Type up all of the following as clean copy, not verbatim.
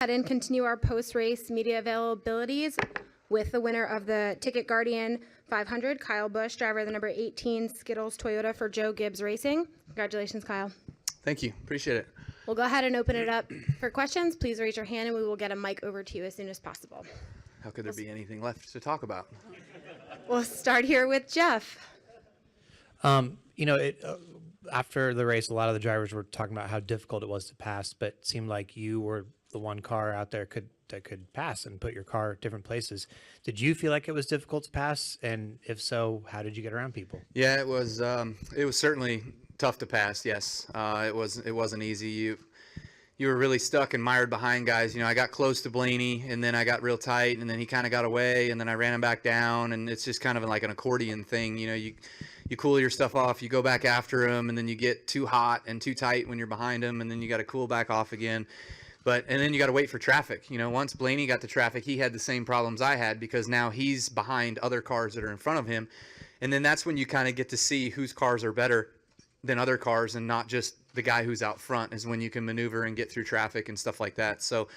Ahead and continue our post-race media availabilities with the winner of the Ticket Guardian 500, Kyle Busch, driver of the number 18 Skittles Toyota for Joe Gibbs Racing. Congratulations, Kyle. Thank you. Appreciate it. We'll go ahead and open it up for questions. Please raise your hand and we will get a mic over to you as soon as possible. How could there be anything left to talk about? We'll start here with Jeff. After the race, a lot of the drivers were talking about how difficult it was to pass, but it seemed like you were the one car out there that could pass and put your car at different places. Did you feel like it was difficult to pass? And if so, how did you get around people? Yeah, it was certainly tough to pass. Yes. It wasn't easy. You were really stuck and mired behind guys. I got close to Blaney and then I got real tight and then he kind of got away and then I ran him back down, and it's just kind of like an accordion thing. You cool your stuff off, you go back after him, and then you get too hot and too tight when you're behind him, and then you got to cool back off again. And then you got to wait for traffic. Once Blaney got to traffic, he had the same problems I had because now he's behind other cars that are in front of him. And then that's when you kind of get to see whose cars are better than other cars and not just the guy who's out front, is when you can maneuver and get through traffic and stuff like that. So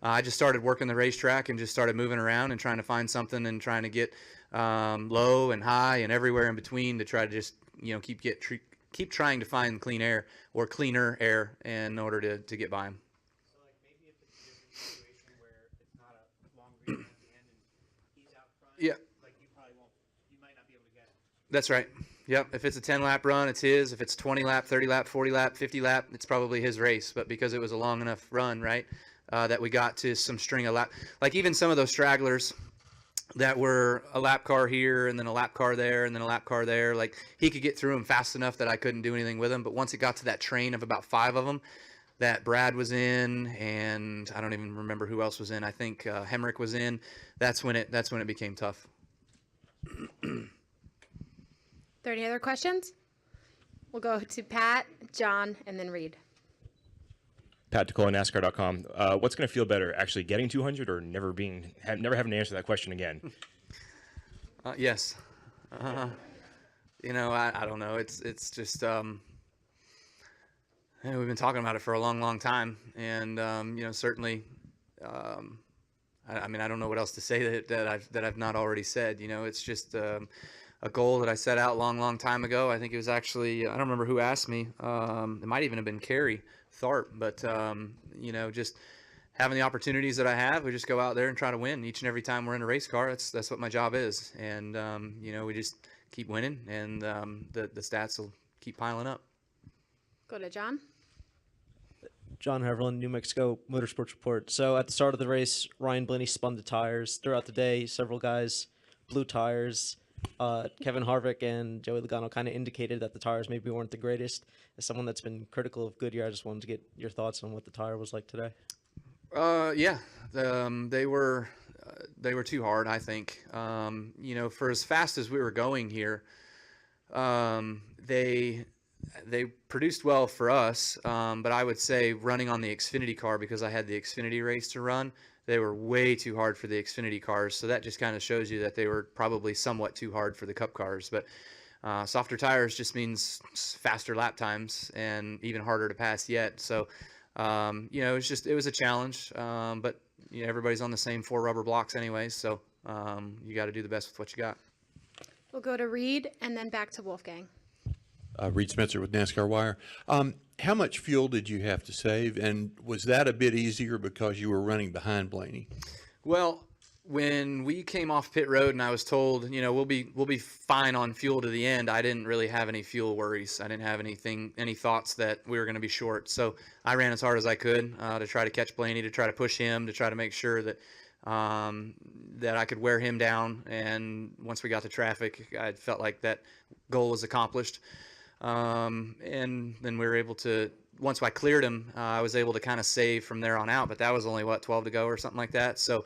I just started working the racetrack and just started moving around and trying to find something and trying to get low and high and everywhere in between to try to just keep trying to find clean air or cleaner air in order to get by him. So like maybe if it's a different situation where it's not a long region at the end and he's out front, yeah, like you might not be able to get it. That's right. Yep. If it's a 10-lap run, it's his. If it's 20 lap, 30 lap, 40 lap, 50 lap, it's probably his race. But because it was a long enough run, right, that we got to some string of lap, like even some of those stragglers that were a lap car here and then a lap car there and then a lap car there, like he could get through them fast enough that I couldn't do anything with him. But once it got to that train of about 5 of them that Brad was in, and I don't even remember who else was in, I think Hemrick was in, that's when it became tough. Are there any other questions? We'll go to Pat, John, and then Reed. Pat DeCola, NASCAR.com. What's going to feel better, actually getting 200 or never having to answer that question again? Yes. I don't know. It's just we've been talking about it for a long, long time, and certainly. I don't know what else to say that I've not already said. It's just a goal that I set out long time ago. I think it was actually, I don't remember who asked me. It might even have been Carrie Tharp, but just having the opportunities that I have, we just go out there and try to win each and every time we're in a race car. That's what my job is, and we just keep winning, and the stats will keep piling up. Go to John. John Heverland, New Mexico Motorsports Report. So at the start of the race, Ryan Blaney spun the tires. Throughout the day, several guys blew tires. Kevin Harvick and Joey Logano kind of indicated that the tires maybe weren't the greatest. As someone that's been critical of Goodyear, I just wanted to get your thoughts on what the tire was like today. Yeah, they were too hard, I think. For as fast as we were going here, they produced well for us, but I would say running on the Xfinity car, because I had the Xfinity race to run, they were way too hard for the Xfinity cars. So that just kind of shows you that they were probably somewhat too hard for the Cup cars. But softer tires just means faster lap times and even harder to pass yet. So, it was a challenge, but everybody's on the same 4 rubber blocks anyway. So you got to do the best with what you got. We'll go to Reed and then back to Wolfgang. Reed Spencer with NASCAR Wire. How much fuel did you have to save, and was that a bit easier because you were running behind Blaney? Well, When we came off pit road and I was told, we'll be fine on fuel to the end, I didn't really have any fuel worries. I didn't have any thoughts that we were going to be short. So I ran as hard as I could to try to catch Blaney, to try to push him, to try to make sure that that I could wear him down. And once we got to traffic, I felt like that goal was accomplished. And then we were able to, once I cleared him, I was able to kind of save from there on out. But that was only, 12 to go or something like that. So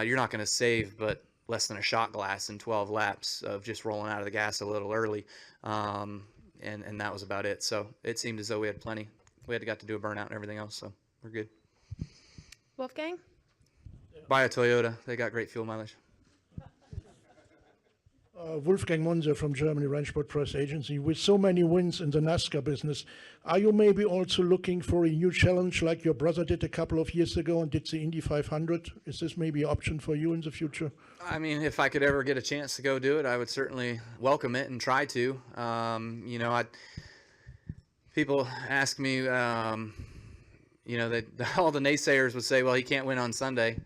you're not going to save but less than a shot glass in 12 laps of just rolling out of the gas a little early. And that was about it. So it seemed as though we had plenty. We had got to do a burnout and everything else, so we're good. Wolfgang? Buy a Toyota. They got great fuel mileage. Wolfgang Munzer from Germany, Rennsport Press Agency. With so many wins in the NASCAR business, are you maybe also looking for a new challenge like your brother did a couple of years ago and did the Indy 500? Is this maybe an option for you in the future? I mean, if I could ever get a chance to go do it, I would certainly welcome it and try to. You know, people ask me, you know, all the naysayers would say, well, he can't win on Sunday.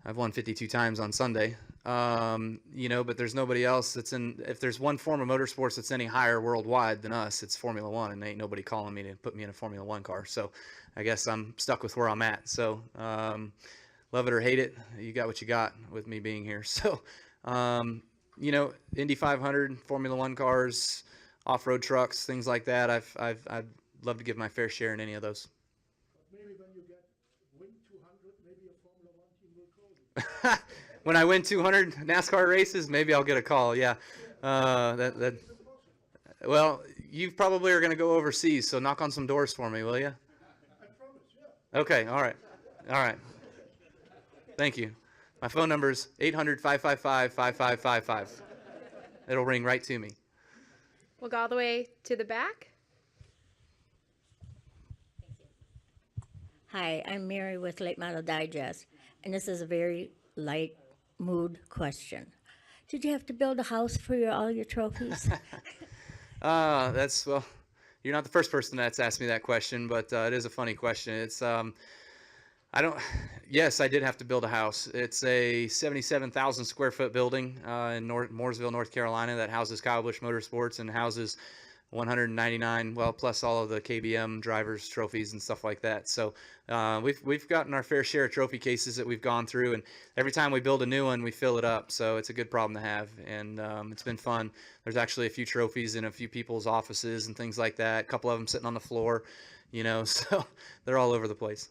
I've won 52 times on Sunday. You know, but there's nobody else that's if there's one form of motorsports that's any higher worldwide than us, it's Formula One, and ain't nobody calling me to put me in a Formula One car. So I guess I'm stuck with where I'm at. So, love it or hate it, you got what you got with me being here. So, you know, Indy 500, Formula One cars, off-road trucks, things like that. I'd love to give my fair share in any of those. Maybe when you get win 200, maybe a Formula One team will call you. When I win 200 NASCAR races, maybe I'll get a call. Yeah. Well, you probably are going to go overseas, so knock on some doors for me, will you? I promise, yeah. Okay. All right. All right. Thank you. My phone number is 800-555-5555. It'll ring right to me. We'll go all the way to the back. Hi, I'm Mary with Late Model Digest, and this is a very light mood question. Did you have to build a house for all your trophies? Well, you're not the first person that's asked me that question, but it is a funny question. It's yes, I did have to build a house. It's a 77,000 square foot building in Mooresville, North Carolina, that houses Kyle Busch Motorsports and houses 199, well, plus all of the KBM drivers trophies and stuff like that. So we've gotten our fair share of trophy cases that we've gone through, and every time we build a new one, we fill it up. So it's a good problem to have, and it's been fun. There's actually a few trophies in a few people's offices and things like that. A couple of them sitting on the floor, you know, so they're all over the place.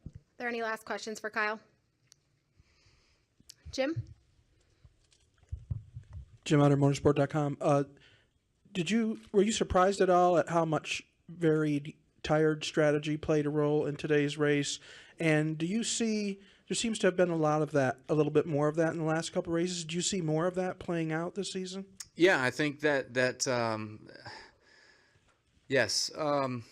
Are there any last questions for Kyle? Jim? Jim at motorsport.com. Were you surprised at all at how much varied tired strategy played a role in today's race? And do you see, there seems to have been a little bit more of that in the last couple of races. Do you see more of that playing out this season? Yeah, I think that yes. The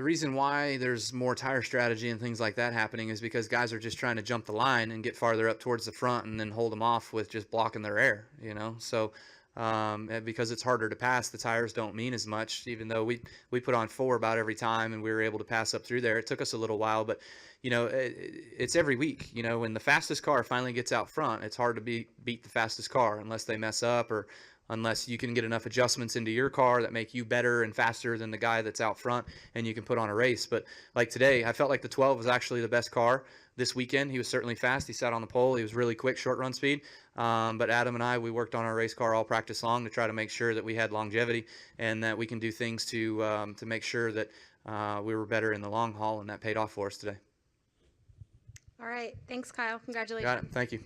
reason why there's more tire strategy and things like that happening is because guys are just trying to jump the line and get farther up towards the front and then hold them off with just blocking their air, you know. So and because it's harder to pass, the tires don't mean as much, even though we put on 4 about every time and we were able to pass up through there. It took us a little while, but you know, it's every week. You know, when the fastest car finally gets out front, it's hard to beat the fastest car unless they mess up, or unless you can get enough adjustments into your car that make you better and faster than the guy that's out front, and you can put on a race. But like today, I felt like the 12 was actually the best car this weekend. He was certainly fast. He sat on the pole. He was really quick, short run speed. But Adam and I, we worked on our race car all practice long to try to make sure that we had longevity and that we can do things to make sure that we were better in the long haul, and that paid off for us today. All right. Thanks, Kyle. Congratulations. Got it. Thank you.